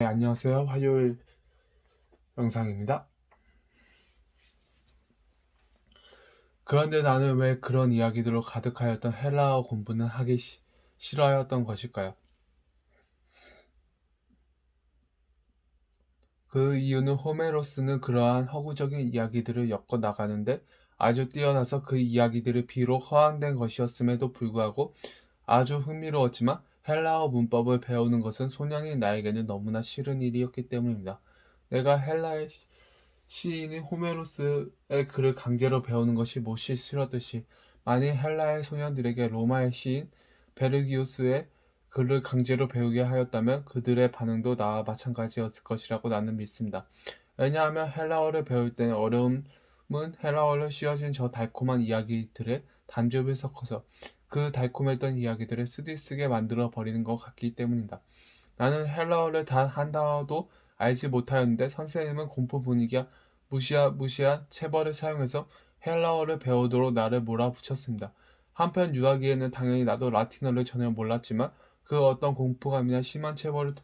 네, 안녕하세요. 화요일 영상입니다. 그런데 나는 왜 그런 이야기들로 가득하였던 헬라어 공부는 하기 싫어하였던 것일까요? 그 이유는 호메로스는 그러한 허구적인 이야기들을 엮어 나가는데 아주 뛰어나서 그 이야기들이 비록 허황된 것이었음에도 불구하고 아주 흥미로웠지만 헬라어 문법을 배우는 것은 소년인 나에게는 너무나 싫은 일이었기 때문입니다. 내가 헬라의 시인인 호메로스의 글을 강제로 배우는 것이 몹시 싫었듯이 만일 헬라의 소년들에게 로마의 시인 베르기우스의 글을 강제로 배우게 하였다면 그들의 반응도 나와 마찬가지였을 것이라고 나는 믿습니다. 왜냐하면 헬라어를 배울 때는 어려움은 헬라어로 씌워진 저 달콤한 이야기들의 단접을 섞어서 그 달콤했던 이야기들을 쓰디쓰게 만들어 버리는 것 같기 때문이다. 나는 헬라어를 단 한 단어도 알지 못하였는데 선생님은 공포 분위기와 무시한 체벌을 사용해서 헬라어를 배우도록 나를 몰아붙였습니다. 한편 유아기에는 당연히 나도 라틴어를 전혀 몰랐지만 그 어떤 공포감이나 심한 체벌을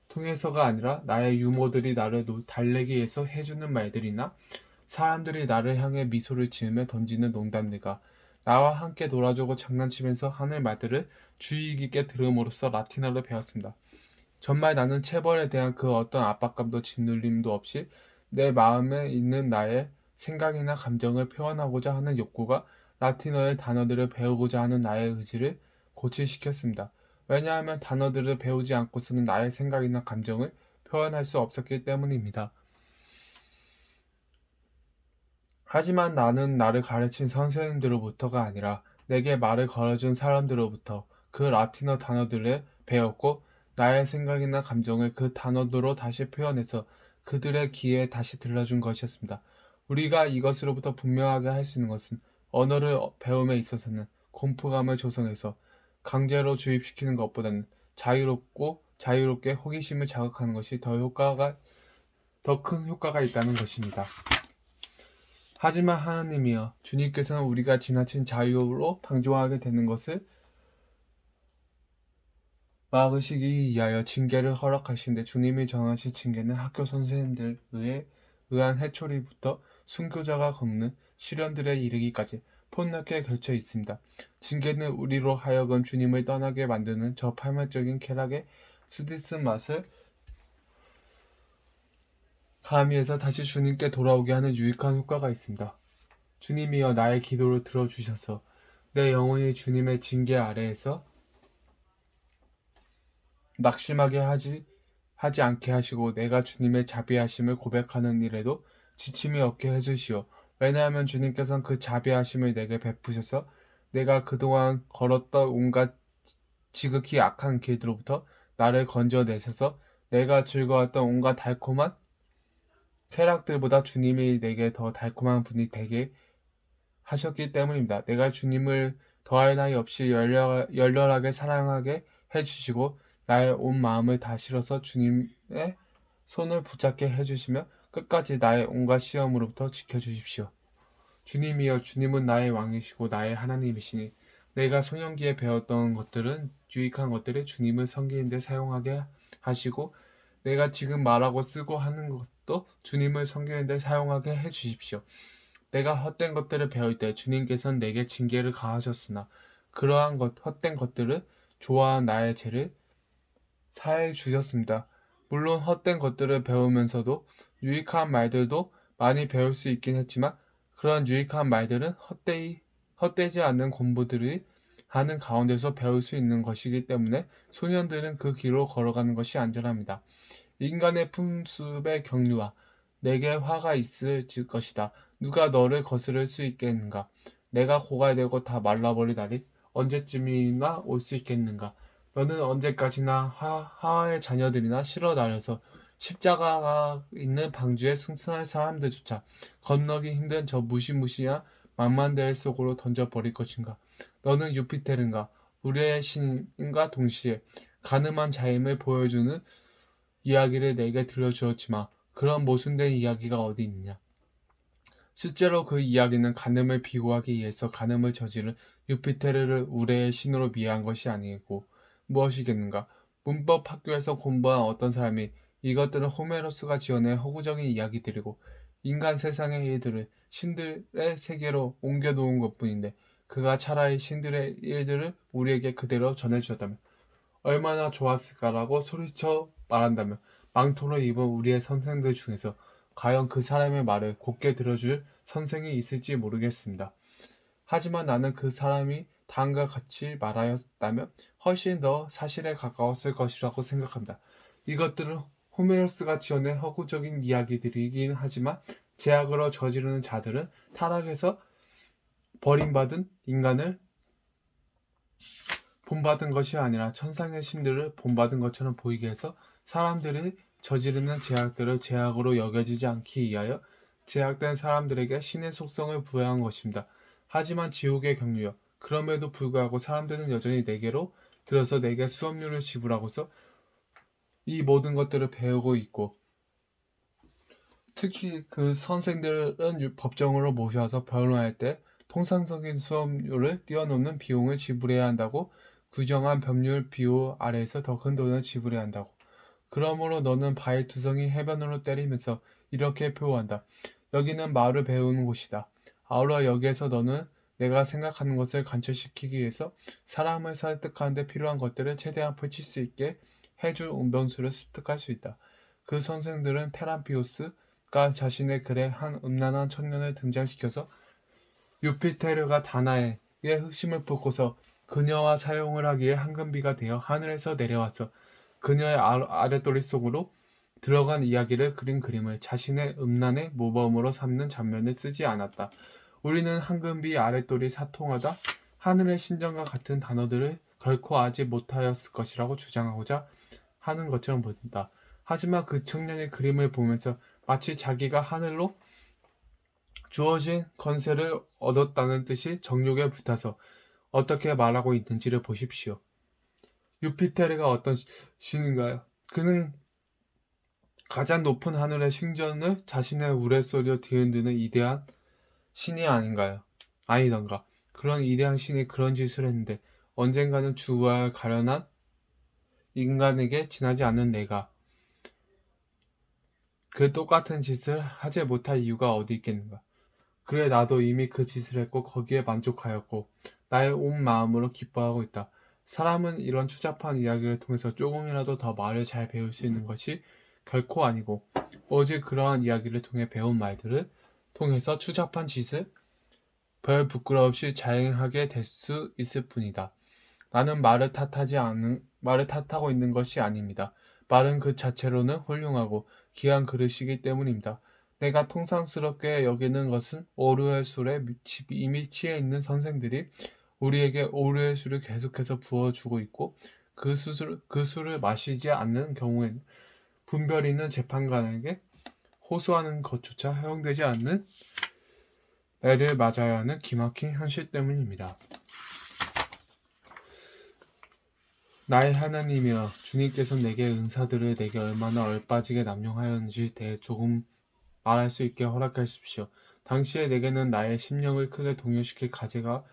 통해서가 아니라 나의 유모들이 나를 달래기 위해서 해주는 말들이나 사람들이 나를 향해 미소를 지으며 던지는 농담들과 나와 함께 놀아주고 장난치면서 하는 말들을 주의 깊게 들음으로써 라틴어를 배웠습니다. 정말 나는 체벌에 대한 그 어떤 압박감도 짓눌림도 없이 내 마음에 있는 나의 생각이나 감정을 표현하고자 하는 욕구가 라틴어의 단어들을 배우고자 하는 나의 의지를 고취시켰습니다. 왜냐하면 단어들을 배우지 않고서는 나의 생각이나 감정을 표현할 수 없었기 때문입니다. 하지만 나는 나를 가르친 선생님들로부터가 아니라 내게 말을 걸어준 사람들로부터 그 라틴어 단어들을 배웠고 나의 생각이나 감정을 그 단어들로 다시 표현해서 그들의 귀에 다시 들려준 것이었습니다. 우리가 이것으로부터 분명하게 할 수 있는 것은 언어를 배움에 있어서는 공포감을 조성해서 강제로 주입시키는 것보다는 자유롭게 호기심을 자극하는 것이 더 큰 효과가 있다는 것입니다. 하지만 하나님이여, 주님께서는 우리가 지나친 자유로 방종하게 되는 것을 막으시기 위하여 징계를 허락하시는데 주님이 정하신 징계는 학교 선생님들에 의한 해초리부터 순교자가 겪는 시련들에 이르기까지 폭넓게 걸쳐 있습니다. 징계는 우리로 하여금 주님을 떠나게 만드는 저 파멸적인 쾌락의 스디스 맛을 가미해서 다시 주님께 돌아오게 하는 유익한 효과가 있습니다. 주님이여, 나의 기도를 들어주셔서 내 영혼이 주님의 징계 아래에서 낙심하게 하지 않게 하시고 내가 주님의 자비하심을 고백하는 일에도 지침이 없게 해주시오. 왜냐하면 주님께서는 그 자비하심을 내게 베푸셔서 내가 그동안 걸었던 온갖 지극히 악한 길들로부터 나를 건져내셔서 내가 즐거웠던 온갖 달콤한 쾌락들보다 주님이 내게 더 달콤한 분이 되게 하셨기 때문입니다. 내가 주님을 더할 나위 없이 열렬하게 사랑하게 해주시고 나의 온 마음을 다 실어서 주님의 손을 붙잡게 해주시며 끝까지 나의 온갖 시험으로부터 지켜주십시오. 주님이여, 주님은 나의 왕이시고 나의 하나님이시니 내가 소년기에 배웠던 것들은 유익한 것들을 주님을 섬기는 데 사용하게 하시고 내가 지금 말하고 쓰고 하는 것도 주님을 섬기는 데 사용하게 해주십시오. 내가 헛된 것들을 배울 때 주님께서는 내게 징계를 가하셨으나 그러한 헛된 것들을 좋아한 나의 죄를 사해 주셨습니다. 물론 헛된 것들을 배우면서도 유익한 말들도 많이 배울 수 있긴 했지만 그런 유익한 말들은 헛되지 않는 공부들이 하는 가운데서 배울 수 있는 것이기 때문에 소년들은 그 길로 걸어가는 것이 안전합니다. 인간의 풍습의 경류와 내게 화가 있을 것이다. 누가 너를 거스를 수 있겠는가? 내가 고갈되고 다 말라버릴 날이 언제쯤이나 올 수 있겠는가? 너는 언제까지나 하와의 자녀들이나 실어 나려서 십자가가 있는 방주에 승천할 사람들조차 건너기 힘든 저 무시무시한 망만대해 속으로 던져버릴 것인가? 너는 유피테른가? 우리의 신과 동시에 가늠한 자임을 보여주는 이야기를 내게 들려주었지만 그런 모순된 이야기가 어디 있느냐? 실제로 그 이야기는 간음을 비호하기 위해서 간음을 저지른 유피테르를 우레의 신으로 미화한 것이 아니고 무엇이겠는가? 문법 학교에서 공부한 어떤 사람이 이것들은 호메로스가 지어낸 허구적인 이야기들이고 인간 세상의 일들을 신들의 세계로 옮겨놓은 것뿐인데 그가 차라리 신들의 일들을 우리에게 그대로 전해주었다면 얼마나 좋았을까라고 소리쳐 말한다면 망토를 입은 우리의 선생들 중에서 과연 그 사람의 말을 곱게 들어줄 선생이 있을지 모르겠습니다. 하지만 나는 그 사람이 다음과 같이 말하였다면 훨씬 더 사실에 가까웠을 것이라고 생각합니다. 이것들은 호메로스가 지어낸 허구적인 이야기들이긴 하지만 제약으로 저지르는 자들은 타락해서 버림받은 인간을 본받은 것이 아니라 천상의 신들을 본받은 것처럼 보이게 해서 사람들이 저지르는 제약들을 제약으로 여겨지지 않기 위하여 제약된 사람들에게 신의 속성을 부여한 것입니다. 하지만 지옥의 경류여 그럼에도 불구하고 사람들은 여전히 내게로 들어서 내게 수업료를 지불하고서 이 모든 것들을 배우고 있고 특히 그 선생들은 법정으로 모셔서 변호할 때 통상적인 수업료를 뛰어넘는 비용을 지불해야 한다고 규정한 법률 비호 아래에서 더 큰 돈을 지불해야 한다고. 그러므로 너는 바위투성이 해변으로 때리면서 이렇게 표현한다. 여기는 말을 배우는 곳이다. 아울러 여기에서 너는 내가 생각하는 것을 관철시키기 위해서 사람을 설득하는 데 필요한 것들을 최대한 펼칠 수 있게 해줄 운변수를 습득할 수 있다. 그 선생들은 테란피오스가 자신의 글에 한 음란한 청년을 등장시켜서 유피테르가 다나에게 흑심을 붓고서 그녀와 사용을 하기에 황금비가 되어 하늘에서 내려와서 그녀의 아랫도리 속으로 들어간 이야기를 그린 그림을 자신의 음란의 모범으로 삼는 장면을 쓰지 않았다. 우리는 황금비 아랫도리 사통하다 하늘의 신전과 같은 단어들을 결코 알지 못하였을 것이라고 주장하고자 하는 것처럼 보인다. 하지만 그 청년의 그림을 보면서 마치 자기가 하늘로 주어진 권세를 얻었다는 뜻이 정욕에 불타서 어떻게 말하고 있는지를 보십시오. 유피테르가 어떤 신인가요? 그는 가장 높은 하늘의 신전을 자신의 우레소리로 뒤흔드는 위대한 신이 아닌가요? 아니던가. 그런 위대한 신이 그런 짓을 했는데 언젠가는 주와 가련한 인간에게 지나지 않는 내가 그 똑같은 짓을 하지 못할 이유가 어디 있겠는가? 그래 나도 이미 그 짓을 했고 거기에 만족하였고 나의 온 마음으로 기뻐하고 있다. 사람은 이런 추잡한 이야기를 통해서 조금이라도 더 말을 잘 배울 수 있는 것이 결코 아니고 오직 그러한 이야기를 통해 배운 말들을 통해서 추잡한 짓을 별 부끄러 없이 자행하게 될 수 있을 뿐이다. 나는 말을 탓하고 있는 것이 아닙니다. 말은 그 자체로는 훌륭하고 귀한 그릇이기 때문입니다. 내가 통상스럽게 여기는 것은 오류의 술에 이미 취해 있는 선생들이 우리에게 오류의 술을 계속해서 부어주고 있고 그 술을 마시지 않는 경우에는 분별 있는 재판관에게 호소하는 것조차 허용되지 않는 애를 맞아야 하는 기막힌 현실 때문입니다. 나의 하나님이여 주님께서 내게 은사들을 내게 얼마나 얼빠지게 남용하였는지에 대해 조금 말할 수 있게 허락하십시오. 당시에 내게는 나의 심령을 크게 동요시킬 과제가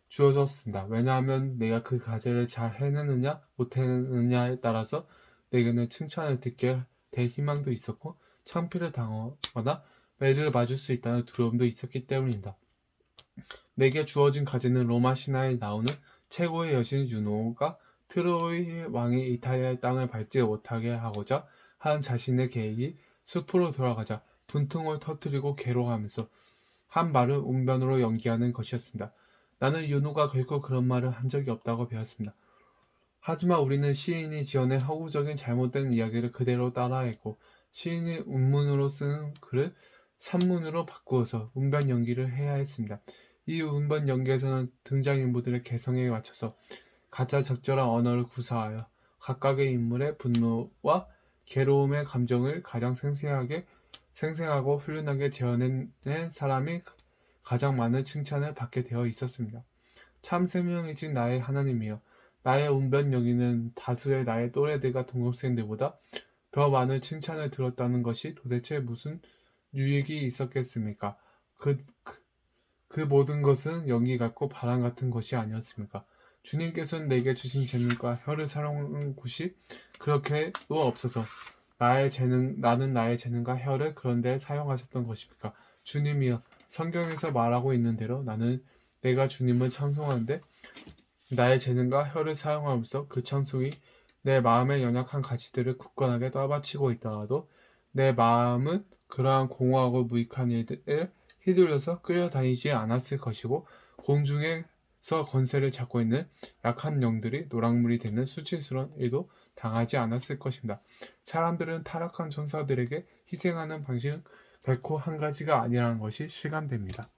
주어졌습니다. 왜냐하면 내가 그 과제를 잘 해내느냐 못해내느냐에 따라서 내게는 칭찬을 듣게 될 희망도 있었고 창피를 당하거나 매를 맞을 수 있다는 두려움도 있었기 때문입니다. 내게 주어진 과제는 로마 신화에 나오는 최고의 여신 유노가 트로이 왕이 이탈리아의 땅을 밟지 못하게 하고자 한 자신의 계획이 숲으로 돌아가자 분통을 터뜨리고 괴로워하면서 한 말을 웅변으로 연기하는 것이었습니다. 나는 윤호가 결코 그런 말을 한 적이 없다고 배웠습니다. 하지만 우리는 시인이 지어낸 허구적인 잘못된 이야기를 그대로 따라했고 시인이 운문으로 쓰는 글을 산문으로 바꾸어서 운변 연기를 해야 했습니다. 이 운변 연기에서는 등장인물들의 개성에 맞춰서 가장 적절한 언어를 구사하여 각각의 인물의 분노와 괴로움의 감정을 가장 생생하고 훌륭하게 재현해낸 사람이 가장 많은 칭찬을 받게 되어 있었습니다. 참 생명이신 나의 하나님이여 나의 운변 연기는 다수의 나의 또래들과 동급생들보다 더 많은 칭찬을 들었다는 것이 도대체 무슨 유익이 있었겠습니까? 그 모든 것은 연기 같고 바람 같은 것이 아니었습니까? 주님께서는 내게 주신 재능과 혀를 사용하는 곳이 그렇게도 없어서 나는 나의 재능과 혀를 그런 데 사용하셨던 것입니까? 주님이여, 성경에서 말하고 있는 대로 나는 내가 주님을 찬송하는데 나의 재능과 혀를 사용함으로써 그 찬송이 내 마음의 연약한 가치들을 굳건하게 떠받치고 있더라도 내 마음은 그러한 공허하고 무익한 일을 휘둘려서 끌려다니지 않았을 것이고 공중에서 권세를 잡고 있는 약한 영들이 노랑물이 되는 수치스러운 일도 당하지 않았을 것입니다. 사람들은 타락한 천사들에게 희생하는 방식은 결코 한 가지가 아니라는 것이 실감됩니다.